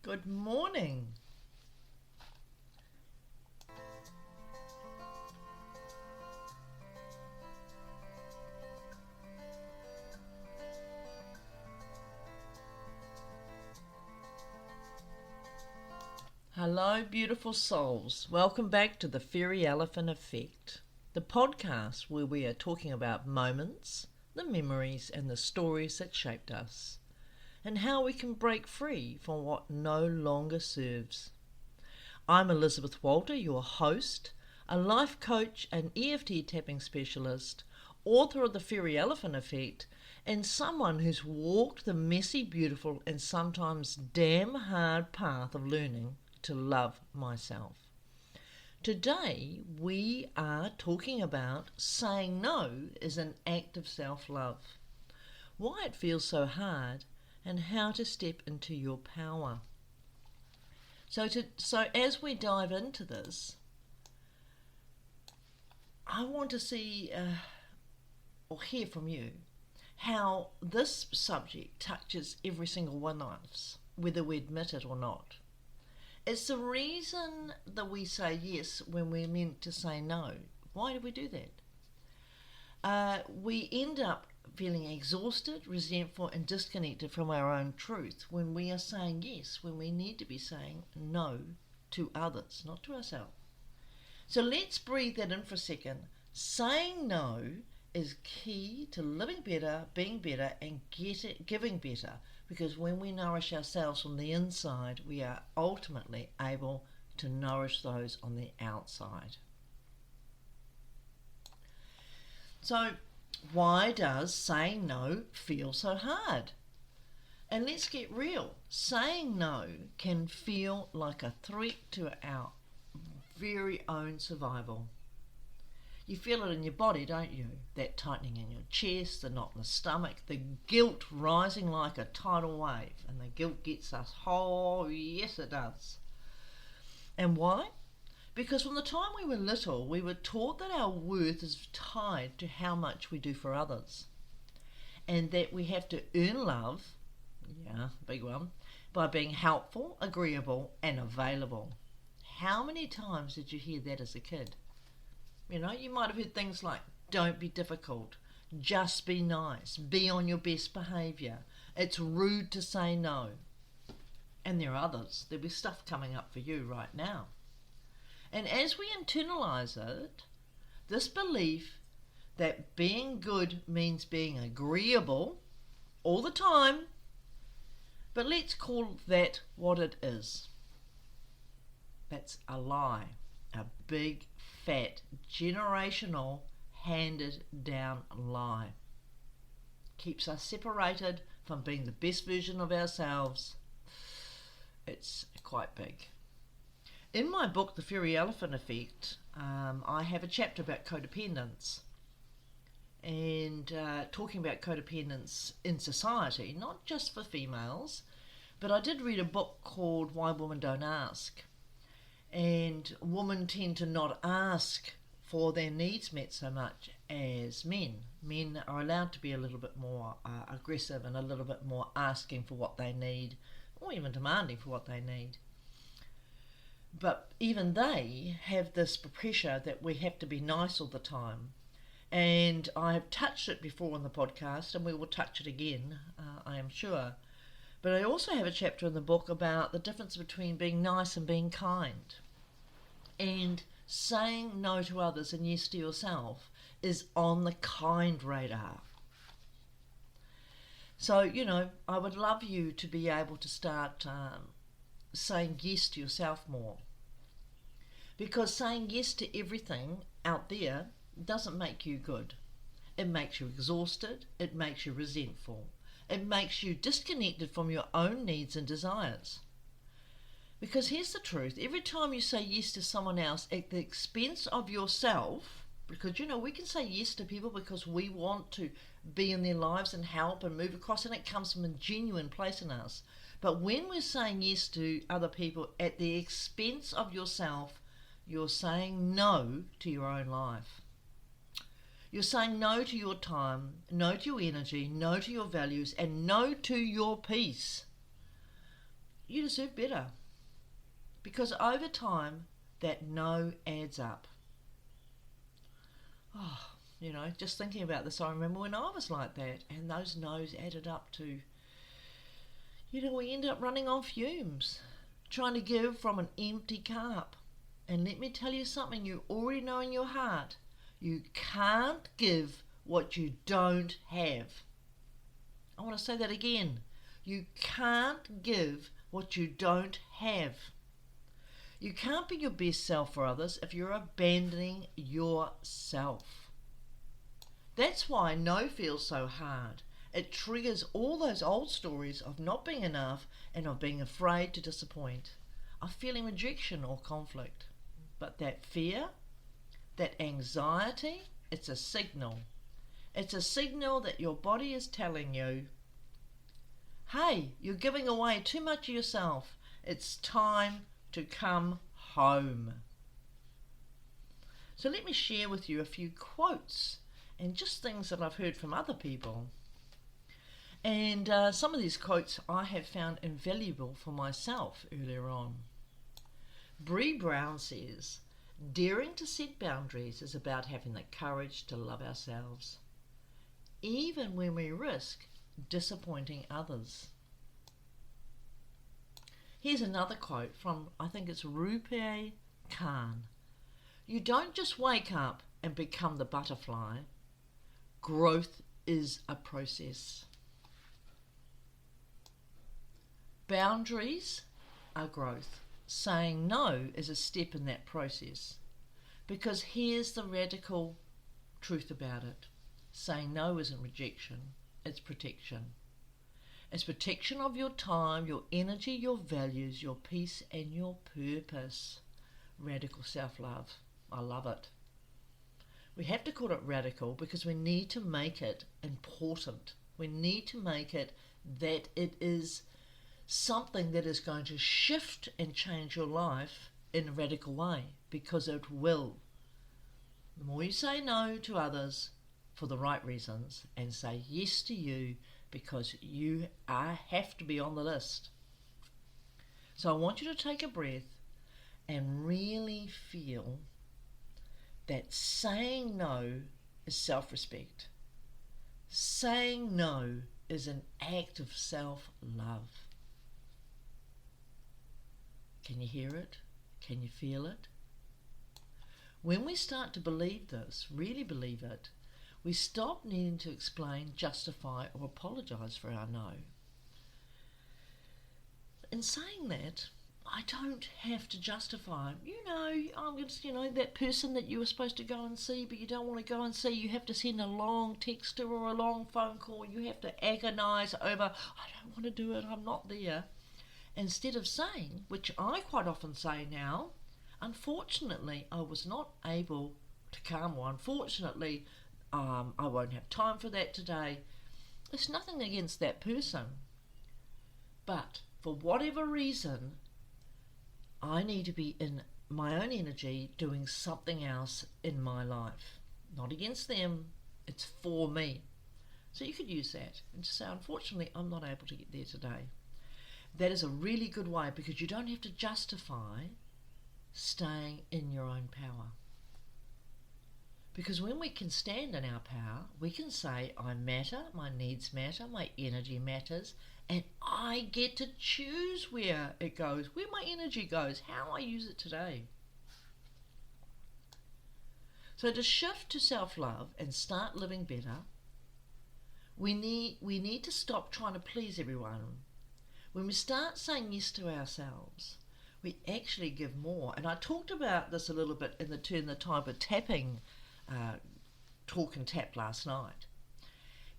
Good morning. Hello, beautiful souls. Welcome back to the Fairy Elephant Effect, the podcast where we are talking about moments, the memories, and the stories that shaped us, and how we can break free from what no longer serves. I'm Elizabeth Walter, your host, a life coach and EFT tapping specialist, author of the Fairy Elephant Effect, and someone who's walked the messy, beautiful, and sometimes damn hard path of learning to love myself. Today, we are talking about saying no is an act of self-love, why it feels so hard, and how to step into your power. So as we dive into this, I want to see or hear from you how this subject touches every single one of us, whether we admit it or not. It's the reason that we say yes when we're meant to say no. Why do we do that? We end up feeling exhausted, resentful, and disconnected from our own truth when we are saying yes, when we need to be saying no to others, not to ourselves. So let's breathe that in for a second. Saying no is key to living better, being better, and giving better. Because when we nourish ourselves from the inside, we are ultimately able to nourish those on the outside. So why does saying no feel so hard? And let's get real. Saying no can feel like a threat to our very own survival. You feel it in your body, don't you? That tightening in your chest, the knot in the stomach, the guilt rising like a tidal wave. And the guilt gets us, oh yes it does. And why? Because from the time we were little, we were taught that our worth is tied to how much we do for others. And that we have to earn love, yeah, big one, by being helpful, agreeable, and available. How many times did you hear that as a kid? You know, you might have heard things like, don't be difficult, just be nice, be on your best behaviour, it's rude to say no. And there are others. There'll be stuff coming up for you right now. And as we internalise it, this belief that being good means being agreeable all the time, but let's call that what it is. That's a lie, a big, fat, generational, handed down lie. Keeps us separated from being the best version of ourselves. It's quite big. In my book, The Fairy Elephant Effect, I have a chapter about codependence and talking about codependence in society, not just for females, but I did read a book called Why Women Don't Ask. And women tend to not ask for their needs met so much as men. Men are allowed to be a little bit more aggressive and a little bit more asking for what they need, or even demanding for what they need. But even they have this pressure that we have to be nice all the time. And I have touched it before on the podcast, and we will touch it again, I am sure. But I also have a chapter in the book about the difference between being nice and being kind. And saying no to others and yes to yourself is on the kind radar. So, you know, I would love you to be able to start saying yes to yourself more. Because saying yes to everything out there doesn't make you good. It makes you exhausted. It makes you resentful. It makes you disconnected from your own needs and desires. Because here's the truth, every time you say yes to someone else at the expense of yourself, because you know we can say yes to people because we want to be in their lives and help and move across, and it comes from a genuine place in us. But when we're saying yes to other people at the expense of yourself, you're saying no to your own life. You're saying no to your time, no to your energy, no to your values, and no to your peace. you deserve better. Because over time, that no adds up. Oh, just thinking about this, I remember when I was like that, and those no's added up to, we end up running on fumes, trying to give from an empty cup. And let me tell you something you already know in your heart. You can't give what you don't have. I want to say that again. You can't give what you don't have. You can't be your best self for others if you're abandoning yourself. That's why no feels so hard. It triggers all those old stories of not being enough and of being afraid to disappoint, of feeling rejection or conflict. But that fear, that anxiety, it's a signal. It's a signal that your body is telling you, hey, you're giving away too much of yourself. It's time to come home. So let me share with you a few quotes and just things that I've heard from other people. And some of these quotes I have found invaluable for myself earlier on. Bree Brown says, daring to set boundaries is about having the courage to love ourselves, even when we risk disappointing others. Here's another quote from, I think it's Rupe Khan. You don't just wake up and become the butterfly. Growth is a process. Boundaries are growth. Saying no is a step in that process. Because here's the radical truth about it. Saying no isn't rejection, it's protection. It's protection of your time, your energy, your values, your peace and your purpose. Radical self-love. I love it. We have to call it radical because we need to make it important. We need to make it that it is something that is going to shift and change your life in a radical way, because it will. The more you say no to others for the right reasons and say yes to you because you have to be on the list. So I want you to take a breath and really feel that saying no is self-respect. Saying no is an act of self-love. Can you hear it? Can you feel it? When we start to believe this, really believe it, we stop needing to explain, justify or apologise for our no. In saying that, I don't have to justify, I'm just, that person that you were supposed to go and see but you don't want to go and see, you have to send a long text or a long phone call, you have to agonise over, I don't want to do it, I'm not there. Instead of saying, which I quite often say now, unfortunately I was not able to come, or unfortunately I won't have time for that today. It's nothing against that person. But for whatever reason, I need to be in my own energy doing something else in my life. Not against them, it's for me. So you could use that and just say, unfortunately, I'm not able to get there today. That is a really good way because you don't have to justify staying in your own power. Because when we can stand in our power, we can say, I matter, my needs matter, my energy matters, and I get to choose where it goes, where my energy goes, how I use it today. So to shift to self-love and start living better, we need to stop trying to please everyone. When we start saying yes to ourselves, we actually give more. And I talked about this a little bit in the Turn the Tide with tapping talk and tap last night.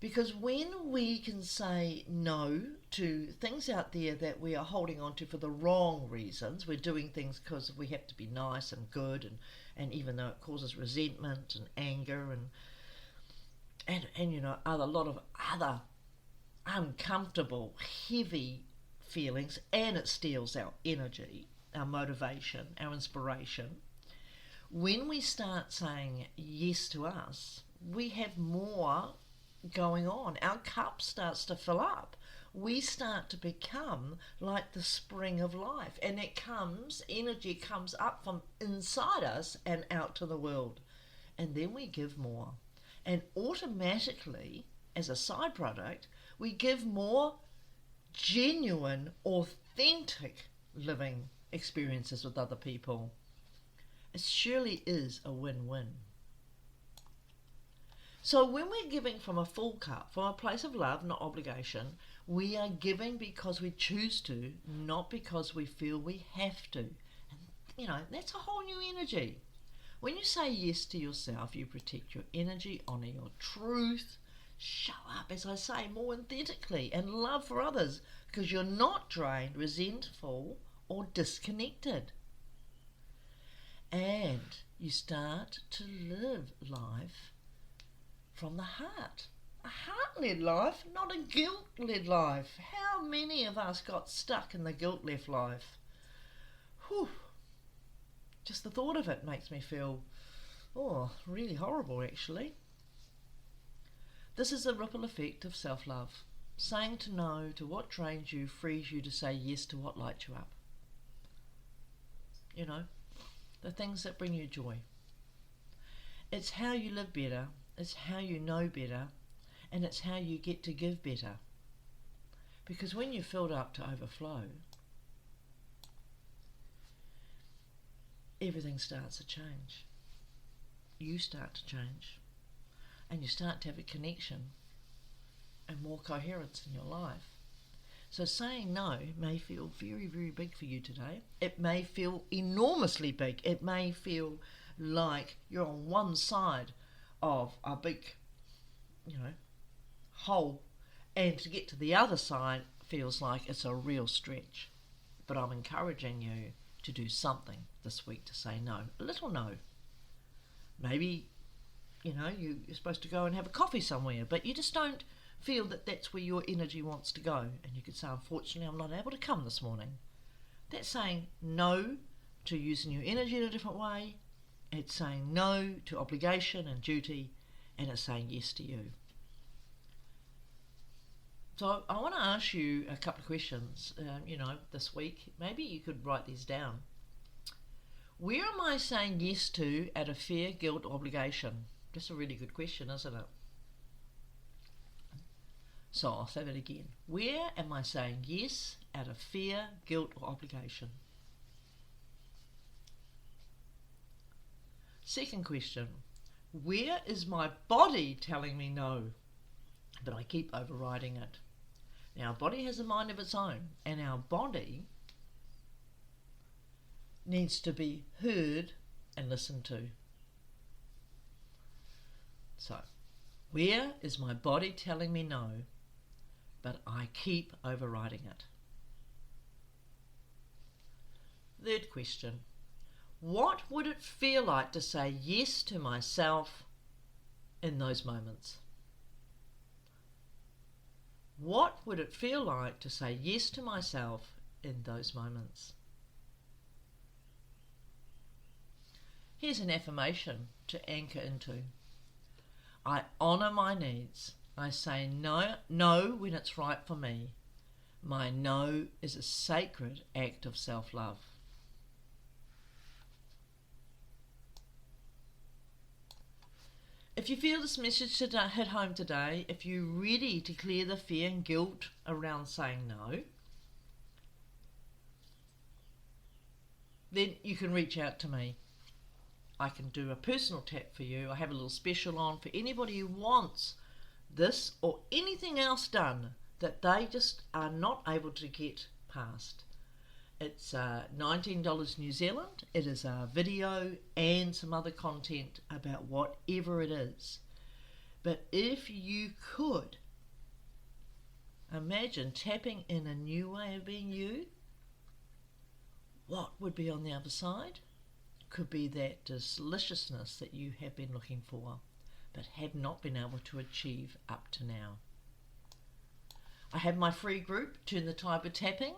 Because when we can say no to things out there that we are holding on to for the wrong reasons, we're doing things because we have to be nice and good, and even though it causes resentment and anger and a lot of other uncomfortable, heavy feelings, and it steals our energy, our motivation, our inspiration. When we start saying yes to us, we have more going on. Our cup starts to fill up. we start to become like the spring of life. And energy comes up from inside us and out to the world. And then we give more. And automatically, as a side product, we give more genuine, authentic living experiences with other people. It surely is a win-win. So when we're giving from a full cup, from a place of love, not obligation, we are giving because we choose to, not because we feel we have to. And, that's a whole new energy. When you say yes to yourself, you protect your energy, honour your truth, show up, as I say, more authentically, and love for others, because you're not drained, resentful, or disconnected. And you start to live life from the heart. A heart-led life, not a guilt-led life. How many of us got stuck in the guilt-led life? Whew. Just the thought of it makes me feel, really horrible actually. This is the ripple effect of self-love. Saying to no to what drains you frees you to say yes to what lights you up. The things that bring you joy. It's how you live better, it's how you know better, and it's how you get to give better. Because when you're filled up to overflow, everything starts to change. You start to change. And you start to have a connection and more coherence in your life. So saying no may feel very, very big for you today. It may feel enormously big. It may feel like you're on one side of a big, hole, and to get to the other side feels like it's a real stretch. But I'm encouraging you to do something this week to say no. A little no. Maybe, you're supposed to go and have a coffee somewhere, but you just don't feel that that's where your energy wants to go. And you could say, unfortunately, I'm not able to come this morning. That's saying no to using your energy in a different way. It's saying no to obligation and duty, and it's saying yes to you. So I want to ask you a couple of questions, this week. Maybe you could write these down. Where am I saying yes to out of fear, guilt, or obligation? That's a really good question, isn't it? So I'll say that again. Where am I saying yes out of fear, guilt, or obligation? Second question. Where is my body telling me no, but I keep overriding it? Now, our body has a mind of its own, and our body needs to be heard and listened to. So, where is my body telling me no, but I keep overriding it? Third question. What would it feel like to say yes to myself in those moments? What would it feel like to say yes to myself in those moments? Here's an affirmation to anchor into. I honour my needs. I say no when it's right for me. My no is a sacred act of self-love. If you feel this message hit home today, if you're ready to clear the fear and guilt around saying no, then you can reach out to me. I can do a personal tap for you. I have a little special on for anybody who wants this or anything else done that they just are not able to get past. It's $19 New Zealand. It is a video and some other content about whatever it is. But if you could imagine tapping in a new way of being you, what would be on the other side? Could be that deliciousness that you have been looking for but have not been able to achieve up to now. I have my free group, Turn the Tide with Tapping,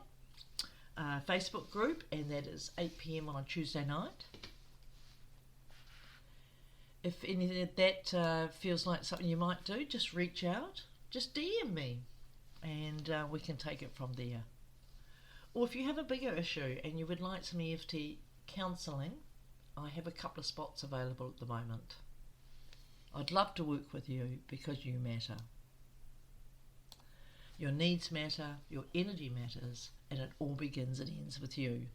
Facebook group, and that is 8 p.m. on a Tuesday night. If anything of that feels like something you might do, just reach out, just DM me. and we can take it from there. Or if you have a bigger issue and you would like some EFT counselling, I have a couple of spots available at the moment. I'd love to work with you because you matter. Your needs matter, your energy matters, and it all begins and ends with you.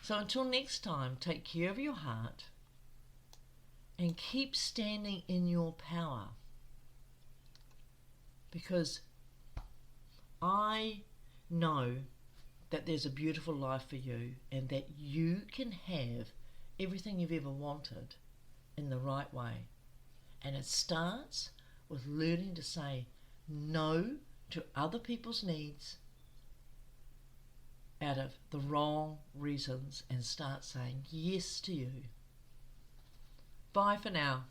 So until next time, take care of your heart and keep standing in your power, because I know that there's a beautiful life for you and that you can have everything you've ever wanted in the right way. And it starts with learning to say no to other people's needs out of the wrong reasons and start saying yes to you. Bye for now.